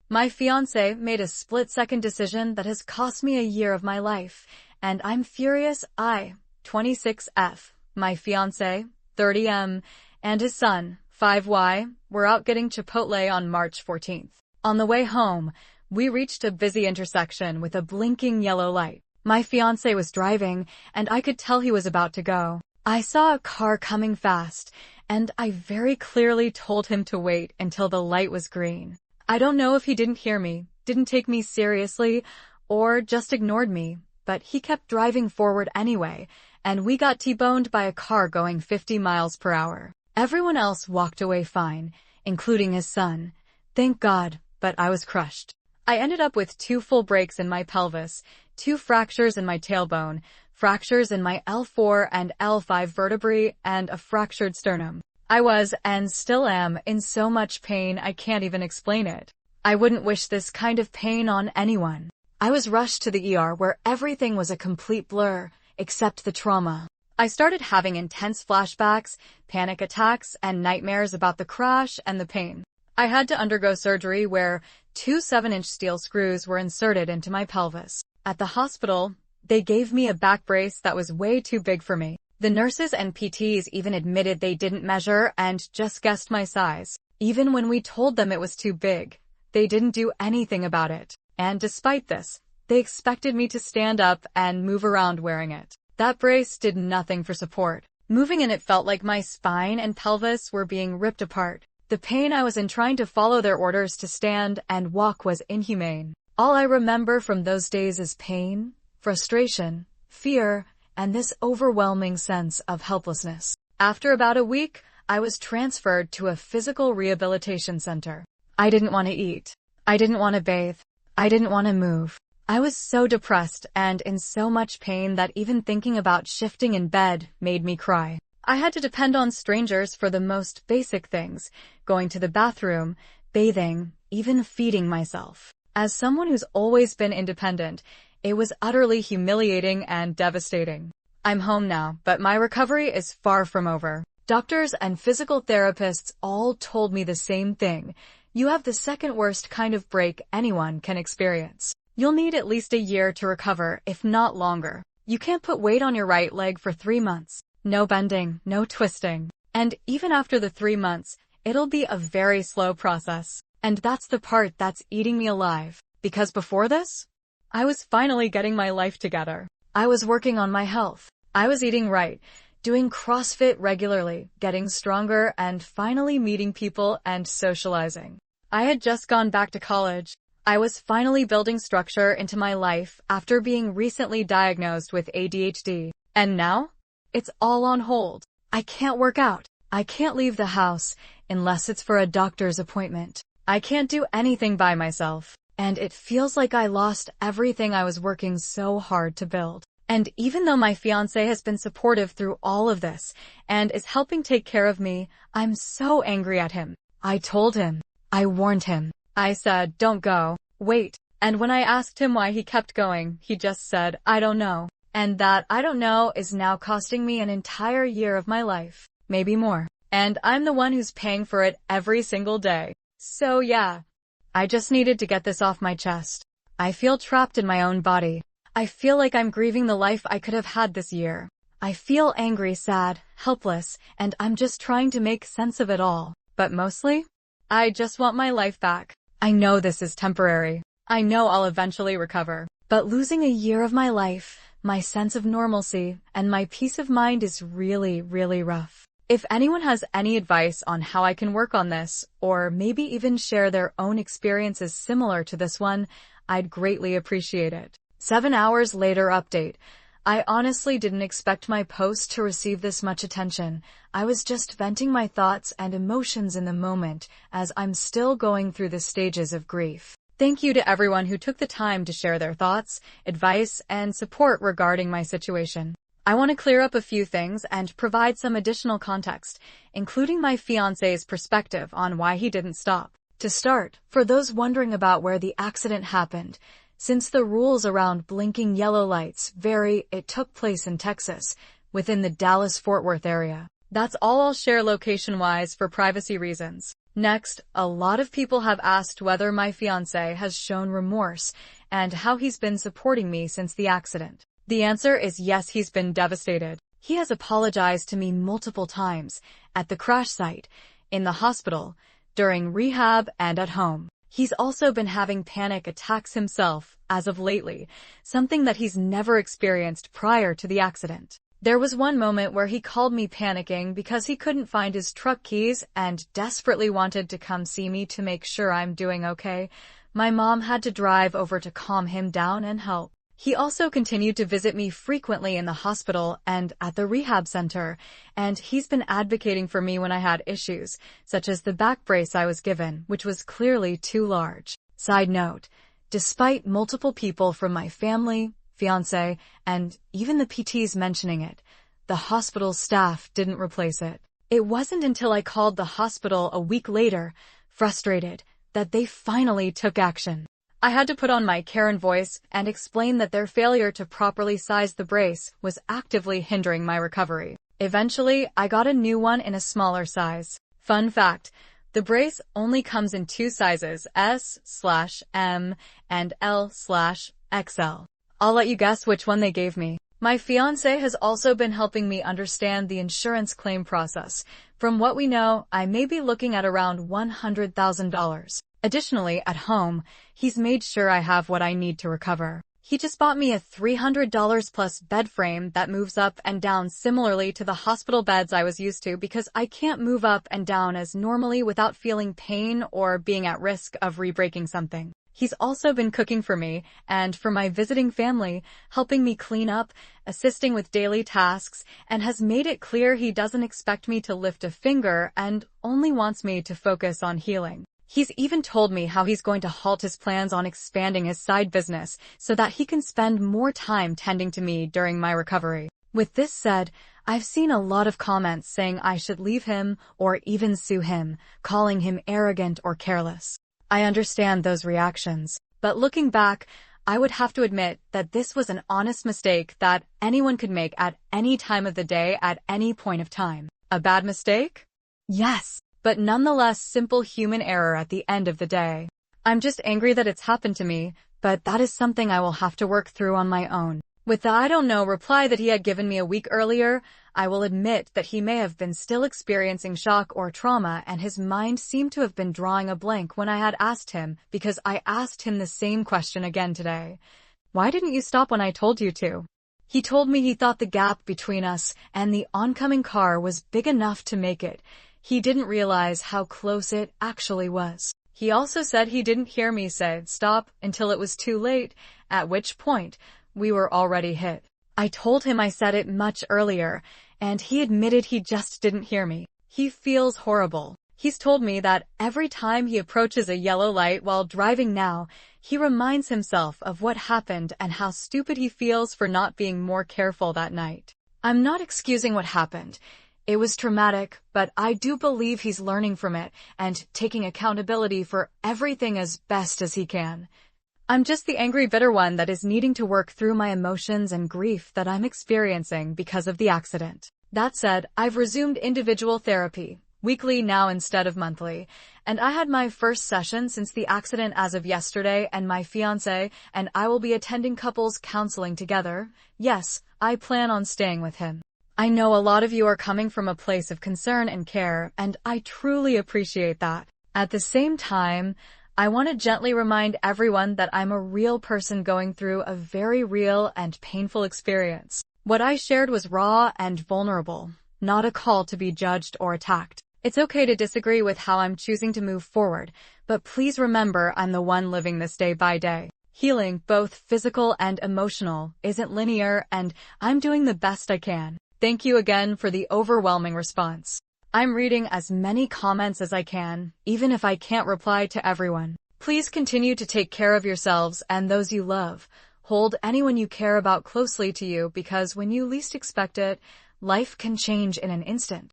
My fiancé made a split-second decision that has cost me a year of my life, and I'm furious. 26F, my fiancé, 30M, and his son, 5Y, were out getting Chipotle on March 14th. On the way home, we reached a busy intersection with a blinking yellow light. My fiancé was driving, and I could tell he was about to go. I saw a car coming fast, and I very clearly told him to wait until the light was green. I don't know if he didn't hear me, didn't take me seriously, or just ignored me, but he kept driving forward anyway, and we got T-boned by a car going 50 miles per hour. Everyone else walked away fine, including his son. Thank God, but I was crushed. I ended up with 2 full breaks in my pelvis, 2 fractures in my tailbone, fractures in my L4 and L5 vertebrae, and a fractured sternum. I was, and still am, in so much pain I can't even explain it. I wouldn't wish this kind of pain on anyone. I was rushed to the ER where everything was a complete blur, except the trauma. I started having intense flashbacks, panic attacks, and nightmares about the crash and the pain. I had to undergo surgery where 2 7-inch steel screws were inserted into my pelvis. At the hospital, they gave me a back brace that was way too big for me. The nurses and PTs even admitted they didn't measure and just guessed my size. Even when we told them it was too big, they didn't do anything about it. And despite this, they expected me to stand up and move around wearing it. That brace did nothing for support. Moving in it felt like my spine and pelvis were being ripped apart. The pain I was in trying to follow their orders to stand and walk was inhumane. All I remember from those days is pain, frustration, fear, and this overwhelming sense of helplessness. After about a week, I was transferred to a physical rehabilitation center. I didn't want to eat. I didn't want to bathe. I didn't want to move. I was so depressed and in so much pain that even thinking about shifting in bed made me cry. I had to depend on strangers for the most basic things, going to the bathroom, bathing, even feeding myself. As someone who's always been independent, it was utterly humiliating and devastating. I'm home now, but my recovery is far from over. Doctors and physical therapists all told me the same thing. You have the second worst kind of break anyone can experience. You'll need at least a year to recover, if not longer. You can't put weight on your right leg for 3 months. No bending, no twisting. And even after the 3 months, it'll be a very slow process. And that's the part that's eating me alive. Because before this, I was finally getting my life together. I was working on my health. I was eating right, doing CrossFit regularly, getting stronger, and finally meeting people and socializing. I had just gone back to college. I was finally building structure into my life after being recently diagnosed with ADHD. And now? It's all on hold. I can't work out. I can't leave the house unless it's for a doctor's appointment. I can't do anything by myself. And it feels like I lost everything I was working so hard to build. And even though my fiancé has been supportive through all of this and is helping take care of me, I'm so angry at him. I told him. I warned him. I said, don't go. Wait. And when I asked him why he kept going, he just said, I don't know. And that I don't know is now costing me an entire year of my life. Maybe more. And I'm the one who's paying for it every single day. So yeah. I just needed to get this off my chest. I feel trapped in my own body. I feel like I'm grieving the life I could have had this year. I feel angry, sad, helpless, and I'm just trying to make sense of it all. But mostly, I just want my life back. I know this is temporary. I know I'll eventually recover. But losing a year of my life, my sense of normalcy, and my peace of mind is really, really rough. If anyone has any advice on how I can work on this, or maybe even share their own experiences similar to this one, I'd greatly appreciate it. 7 hours later update. I honestly didn't expect my post to receive this much attention. I was just venting my thoughts and emotions in the moment, as I'm still going through the stages of grief. Thank you to everyone who took the time to share their thoughts, advice, and support regarding my situation. I want to clear up a few things and provide some additional context, including my fiancé's perspective on why he didn't stop. To start, for those wondering about where the accident happened, since the rules around blinking yellow lights vary, it took place in Texas, within the Dallas-Fort Worth area. That's all I'll share location-wise for privacy reasons. Next, a lot of people have asked whether my fiancé has shown remorse and how he's been supporting me since the accident. The answer is yes, he's been devastated. He has apologized to me multiple times, at the crash site, in the hospital, during rehab, and at home. He's also been having panic attacks himself, as of lately, something that he's never experienced prior to the accident. There was one moment where he called me panicking because he couldn't find his truck keys and desperately wanted to come see me to make sure I'm doing okay. My mom had to drive over to calm him down and help. He also continued to visit me frequently in the hospital and at the rehab center, and he's been advocating for me when I had issues, such as the back brace I was given, which was clearly too large. Side note, despite multiple people from my family, fiancé, and even the PTs mentioning it, the hospital staff didn't replace it. It wasn't until I called the hospital a week later, frustrated, that they finally took action. I had to put on my Karen voice and explain that their failure to properly size the brace was actively hindering my recovery. Eventually, I got a new one in a smaller size. Fun fact, the brace only comes in two sizes, S/M and L/XL. I'll let you guess which one they gave me. My fiancé has also been helping me understand the insurance claim process. From what we know, I may be looking at around $100,000. Additionally, at home, he's made sure I have what I need to recover. He just bought me a $300 plus bed frame that moves up and down similarly to the hospital beds I was used to because I can't move up and down as normally without feeling pain or being at risk of re-breaking something. He's also been cooking for me and for my visiting family, helping me clean up, assisting with daily tasks, and has made it clear he doesn't expect me to lift a finger and only wants me to focus on healing. He's even told me how he's going to halt his plans on expanding his side business so that he can spend more time tending to me during my recovery. With this said, I've seen a lot of comments saying I should leave him or even sue him, calling him arrogant or careless. I understand those reactions, but looking back, I would have to admit that this was an honest mistake that anyone could make at any time of the day at any point of time. A bad mistake? Yes, but nonetheless simple human error at the end of the day. I'm just angry that it's happened to me, but that is something I will have to work through on my own. With the I don't know reply that he had given me a week earlier, I will admit that he may have been still experiencing shock or trauma and his mind seemed to have been drawing a blank when I had asked him because I asked him the same question again today. Why didn't you stop when I told you to? He told me he thought the gap between us and the oncoming car was big enough to make it. He didn't realize how close it actually was. He also said he didn't hear me say stop until it was too late, at which point we were already hit. I told him I said it much earlier, and he admitted he just didn't hear me. He feels horrible. He's told me that every time he approaches a yellow light while driving now, he reminds himself of what happened and how stupid he feels for not being more careful that night. I'm not excusing what happened. It was traumatic, but I do believe he's learning from it and taking accountability for everything as best as he can. I'm just the angry, bitter one that is needing to work through my emotions and grief that I'm experiencing because of the accident. That said, I've resumed individual therapy, weekly now instead of monthly, and I had my first session since the accident as of yesterday, and my fiancé and I will be attending couples counseling together. Yes, I plan on staying with him. I know a lot of you are coming from a place of concern and care, and I truly appreciate that. At the same time, I want to gently remind everyone that I'm a real person going through a very real and painful experience. What I shared was raw and vulnerable, not a call to be judged or attacked. It's okay to disagree with how I'm choosing to move forward, but please remember I'm the one living this day by day. Healing, both physical and emotional, isn't linear, and I'm doing the best I can. Thank you again for the overwhelming response. I'm reading as many comments as I can, even if I can't reply to everyone. Please continue to take care of yourselves and those you love. Hold anyone you care about closely to you because when you least expect it, life can change in an instant.